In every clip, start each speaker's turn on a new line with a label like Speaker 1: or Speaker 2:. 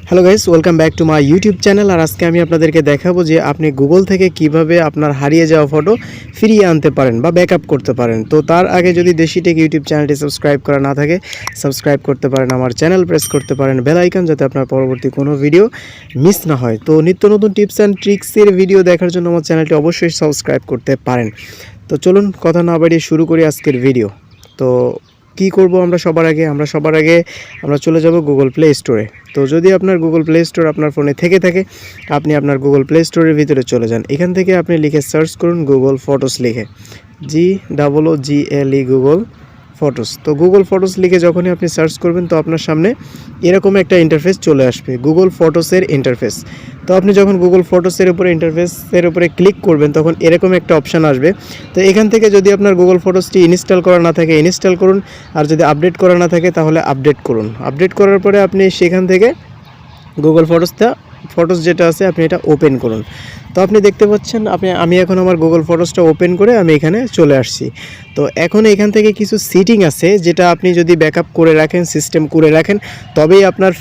Speaker 1: Hello guys, welcome back to my YouTube channel. আর আজকে আমি আপনাদেরকে দেখাবো যে আপনি গুগল থেকে কিভাবে আপনার হারিয়ে যাওয়া ফটো ফিরিয়ে আনতে পারেন বা ব্যাকআপ করতে পারেন। তো তার আগে যদি দেশি টেক ইউটিউব চ্যানেলটি সাবস্ক্রাইব করা না থাকে, সাবস্ক্রাইব করতে পারেন, আমার চ্যানেল প্রেস করতে পারেন বেল আইকন, যাতে আপনার পরবর্তী কোনো ভিডিও মিস না হয়। তো নিত্য নতুন টিপস অ্যান্ড ট্রিক্সের ভিডিও দেখার জন্য আমার চ্যানেলটি অবশ্যই সাবস্ক্রাইব করতে পারেন। তো চলুন কথা না বাড়িয়ে শুরু করি আজকের ভিডিও। তো কি করব আমরা সবার আগে আমরা চলে যাব গুগল প্লে স্টোরে। তো যদি আপনার গুগল প্লে স্টোর আপনার ফোনে থেকে থাকে, আপনি আপনার গুগল প্লে স্টোরের ভিতরে চলে যান। এখান থেকে আপনি লিখে সার্চ করুন গুগল ফটোস লিখে, GOOGLE গুগল ফটোস। তো গুগল ফটোস লিখে যখনই আপনি সার্চ করবেন, তো আপনার সামনে এরকম একটা ইন্টারফেস চলে আসবে, গুগল ফটোসের ইন্টারফেস। তো আপনি যখন গুগল ফটোসের উপরে ইন্টারফেসের উপরে ক্লিক করবেন, তখন এরকম একটা অপশান আসবে। তো এখান থেকে যদি আপনার গুগল ফটোসটি ইনস্টল করা না থাকে, ইনস্টল করুন। আর যদি আপডেট করা না থাকে, তাহলে আপডেট করুন। আপডেট করার পরে আপনি সেখান থেকে গুগল ফটোস যেটা আছে আপনি এটা ওপেন করুন। তো আপনি দেখতে পাচ্ছেন আমি এখন আমার গুগল ফটোসটা ওপেন করে আমি এখানে চলে আসছি। তো এখন এখান থেকে কিছু সিটিং আছে, যেটা আপনি যদি ব্যাকআপ করে রাখেন, সিস্টেম করে রাখেন, তবেই আপনার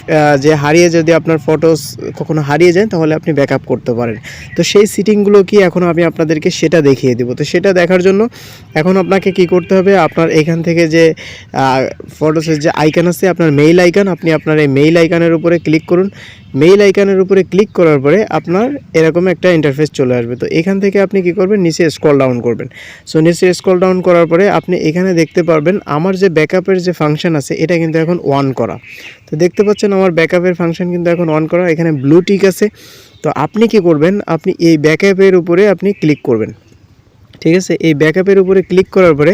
Speaker 1: যদি আপনার ফটোস কখনো হারিয়ে যায়, তাহলে আপনি ব্যাকআপ করতে পারেন। তো সেই সিটিংগুলো কি, এখন আমি আপনাদেরকে সেটা দেখিয়ে দেবো। তো সেটা দেখার জন্য এখন আপনাকে কি করতে হবে, আপনার এখান থেকে যে ফটোসের যে আইকন আছে, আপনার মেইল আইকন, আপনি আপনার এই মেইল আইকনের উপরে ক্লিক করুন। মেইল আইকনের উপরে ক্লিক করার পরে আপনার এরকম একটা ইন্টারফেস চলে আসবে। তো এখান থেকে আপনি কি করবেন, নিচে স্ক্রল ডাউন করবেন। সো নিচে স্ক্রল ডাউন করার পরে আপনি এখানে দেখতে পারবেন আমার যে ব্যাকআপের যে ফাংশন আছে, এটা কিন্তু এখন অন করা। তো দেখতে পাচ্ছেন আমার ব্যাকআপের ফাংশন কিন্তু এখন অন করা, এখানে ব্লু টিক আছে। তো আপনি কি করবেন, আপনি এই ব্যাকআপের উপরে আপনি ক্লিক করবেন। ঠিক আছে, এই ব্যাকআপের উপরে ক্লিক করার পরে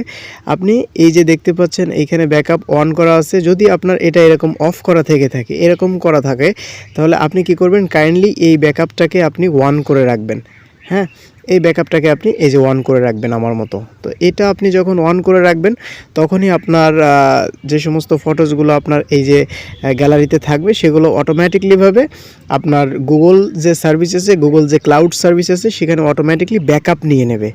Speaker 1: আপনি এই যে দেখতে পাচ্ছেন এইখানে ব্যাকআপ অন করা আছে। যদি আপনার এটা এরকম অফ করা থেকে থাকে, এরকম করা থাকে, তাহলে আপনি কি করবেন, কাইন্ডলি এই ব্যাকআপটাকে আপনি অন করে রাখবেন। হ্যাঁ, এই ব্যাকআপটাকে আপনি এই যে অন করে রাখবেন আমার মতো। তো এটা আপনি যখন অন করে রাখবেন, তখনই আপনার যে সমস্ত ফটোসগুলো আপনার এই যে গ্যালারিতে থাকবে, সেগুলো অটোমেটিকলিভাবে আপনার গুগল যে সার্ভিস আছে, গুগল যে ক্লাউড সার্ভিস আছে, সেখানে অটোমেটিকলি ব্যাকআপ নিয়ে নেবে।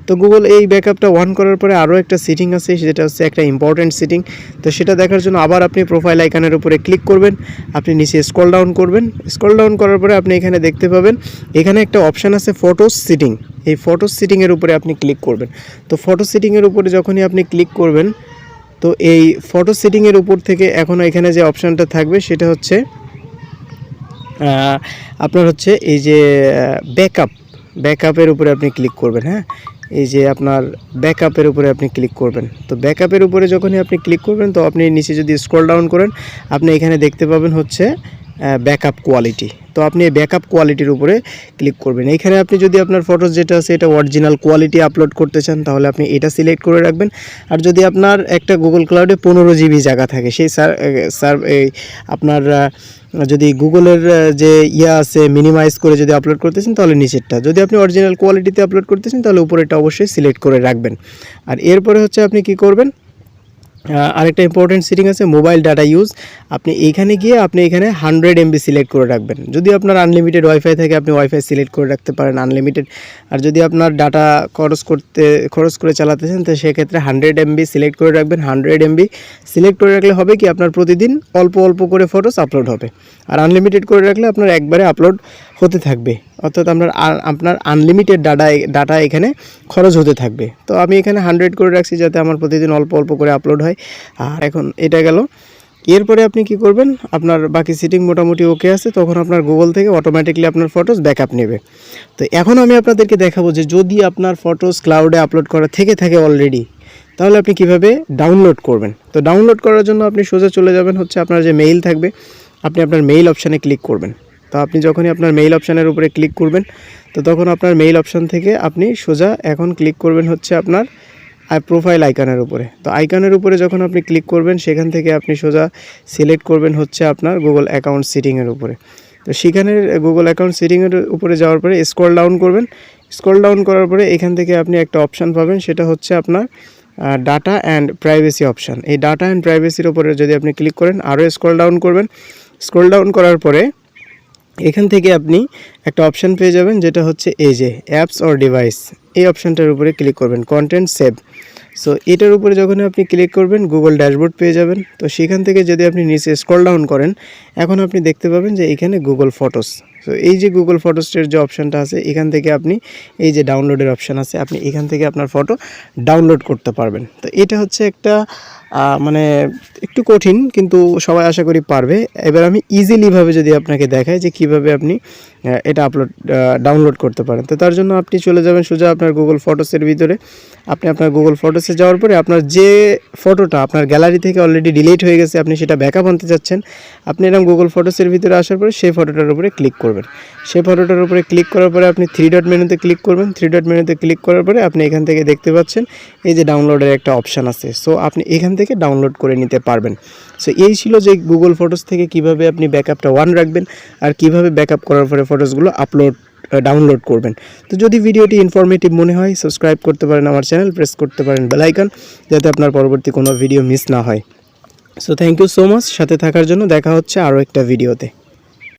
Speaker 1: তো গুগল এই ব্যাকআপটা অন করার পরে আরও একটা সেটিং আছে, যেটা হচ্ছে একটা ইম্পর্ট্যান্ট সেটিং। তো সেটা দেখার জন্য আবার আপনি প্রোফাইল আইকনের উপরে ক্লিক করবেন, আপনি নিচে স্ক্রল ডাউন করবেন। স্ক্রল ডাউন করার পরে আপনি এখানে দেখতে পাবেন, এখানে একটা অপশান আছে ফটোস সেটিং। এই ফটো সেটিংয়ের উপরে আপনি ক্লিক করবেন। তো ফটো সেটিংয়ের উপরে যখনই আপনি ক্লিক করবেন, তো এই ফটো সেটিংয়ের উপর থেকে এখন এখানে যে অপশানটা থাকবে, সেটা হচ্ছে আপনার হচ্ছে এই যে ব্যাকআপের উপরে আপনি ক্লিক করবেন। হ্যাঁ, এই যে আপনার ব্যাকআপের উপরে আপনি ক্লিক করবেন। তো ব্যাকআপের উপরে যখনই আপনি ক্লিক করবেন, তো আপনি নিচে যদি স্ক্রল ডাউন করেন, আপনি এখানে দেখতে পাবেন হচ্ছে ব্যাকআপ কোয়ালিটি। তো আপনি ব্যাকআপ কোয়ালিটির উপরে ক্লিক করবেন। এইখানে আপনি যদি আপনার ফটোস যেটা আছে এটা অরিজিনাল কোয়ালিটি আপলোড করতে চান, তাহলে আপনি এটা সিলেক্ট করে রাখবেন। আর যদি আপনার একটা গুগল ক্লাউডে 15 GB জায়গা থাকে, সেই আপনার যদি গুগলের যে আছে মিনিমাইজ করে যদি আপলোড করতেছেন, তাহলে নিচেরটা। যদি আপনি অরিজিনাল কোয়ালিটিতে আপলোড করতেছেন, তাহলে উপরেরটা অবশ্যই সিলেক্ট করে রাখবেন। আর এরপরে হচ্ছে আপনি কি করবেন, আরেকটা ইম্পর্টেন্ট সেটিং আছে মোবাইল ডাটা ইউজ। আপনি এইখানে গিয়ে আপনি এখানে 100 MB সিলেক্ট করে রাখবেন। যদি আপনার আনলিমিটেড ওয়াইফাই থাকে, আপনি ওয়াইফাই সিলেক্ট করে রাখতে পারেন আনলিমিটেড। আর যদি আপনার ডাটা খরচ করে চালাতেছেন, তো সেক্ষেত্রে 100 MB সিলেক্ট করে রাখবেন। 100 MB সিলেক্ট করে রাখলে হবে কি, আপনার প্রতিদিন অল্প অল্প করে ফটোস আপলোড হবে। আর আনলিমিটেড করে রাখলে আপনার একবারে আপলোড হতে থাকবে, অর্থাৎ আপনার আনলিমিটেড ডাটা এখানে খরচ হতে থাকবে। তো আমি এখানে 100 করে রাখছি, যাতে আমার প্রতিদিন অল্প অল্প করে আপলোড হয়। আর এখন এটা গেল। এরপরে আপনি কি করবেন, আপনার বাকি সেটিং মোটামুটি ওকে আছে, তখন আপনার গুগল থেকে অটোমেটিকলি আপনার ফটোস ব্যাকআপ নেবে। তো এখন আমি আপনাদেরকে দেখাবো যে যদি আপনার ফটোস ক্লাউডে আপলোড করা থেকে থাকে অলরেডি, তাহলে আপনি কিভাবে ডাউনলোড করবেন। তো ডাউনলোড করার জন্য আপনি সোজা চলে যাবেন হচ্ছে আপনার যে মেইল থাকবে, আপনি আপনার মেইল অপশানে ক্লিক করবেন। তো আপনি যখনই আপনার মেইল অপশানের উপরে ক্লিক করবেন, তো তখন আপনার মেইল অপশান থেকে আপনি সোজা এখন ক্লিক করবেন হচ্ছে আপনার প্রোফাইল আইকনের উপরে। তো আইকনের উপরে যখন আপনি ক্লিক করবেন, সেখান থেকে আপনি সোজা সিলেক্ট করবেন হচ্ছে আপনার গুগল অ্যাকাউন্ট সেটিংয়ের উপরে। তো সেখানে গুগল অ্যাকাউন্ট সেটিংয়ের উপরে যাওয়ার পরে স্ক্রল ডাউন করবেন। স্ক্রল ডাউন করার পরে এখান থেকে আপনি একটা অপশান পাবেন, সেটা হচ্ছে আপনার ডাটা অ্যান্ড প্রাইভেসি অপশান। এই ডাটা অ্যান্ড প্রাইভেসির উপরে যদি আপনি ক্লিক করেন, আরও স্ক্রল ডাউন করবেন। স্ক্রল ডাউন করার পরে এখান থেকে আপনি একটা অপশান পেয়ে যাবেন, যেটা হচ্ছে এই যে অ্যাপস অর ডিভাইস। এই অপশানটার উপরে ক্লিক করবেন, কন্টেন্ট সেভ। সো এটার উপরে যখন আপনি ক্লিক করবেন গুগল ড্যাশবোর্ড পেয়ে যাবেন। তো সেখান থেকে যদি আপনি নিচে স্ক্রল ডাউন করেন, এখন আপনি দেখতে পাবেন যে এখানে গুগল ফটোস। তো এই যে গুগল ফটোসের যে অপশানটা আছে, এখান থেকে আপনি এই যে ডাউনলোডের অপশান আছে, আপনি এখান থেকে আপনার ফটো ডাউনলোড করতে পারবেন। তো এটা হচ্ছে একটা মানে একটু কঠিন, কিন্তু সবাই আশা করি পারবে। এবার আমি ইজিলিভাবে যদি আপনাকে দেখাই যে কিভাবে আপনি এটা ডাউনলোড করতে পারেন। তো তার জন্য আপনি চলে যাবেন সোজা আপনার গুগল ফটোসের ভিতরে। আপনি আপনার গুগল ফটোসে যাওয়ার পরে আপনার যে ফটোটা আপনার গ্যালারি থেকে অলরেডি ডিলিট হয়ে গেছে, আপনি সেটা ব্যাকআপ আনতে চাচ্ছেন, আপনি এরকম গুগল ফটোসের ভিতরে আসার পরে সেই ফটোটার উপরে ক্লিক করবেন। সেই ফটোটার উপরে ক্লিক করার পরে আপনি 3 ডট মেনুতে ক্লিক করবেন। 3 ডট মেনুতে ক্লিক করার পরে আপনি এখান থেকে দেখতে পাচ্ছেন এই যে ডাউনলোডের একটা অপশান আছে। সো আপনি এখান থেকে ডাউনলোড করে নিতে পারবেন। সো এই ছিল যে গুগল ফটোস থেকে কিভাবে আপনি ব্যাকআপটা অন রাখবেন আর কিভাবে ব্যাকআপ করার পরে ফটোসগুলো ডাউনলোড করবেন। তো যদি ভিডিওটি ইনফরমেটিভ মনে হয়, সাবস্ক্রাইব করতে পারেন আমার চ্যানেল, প্রেস করতে পারেন বেল আইকন, যাতে আপনার পরবর্তী কোনো ভিডিও মিস না হয়। So thank you so much সাথে থাকার জন্য। দেখা হচ্ছে আরও একটা ভিডিওতে।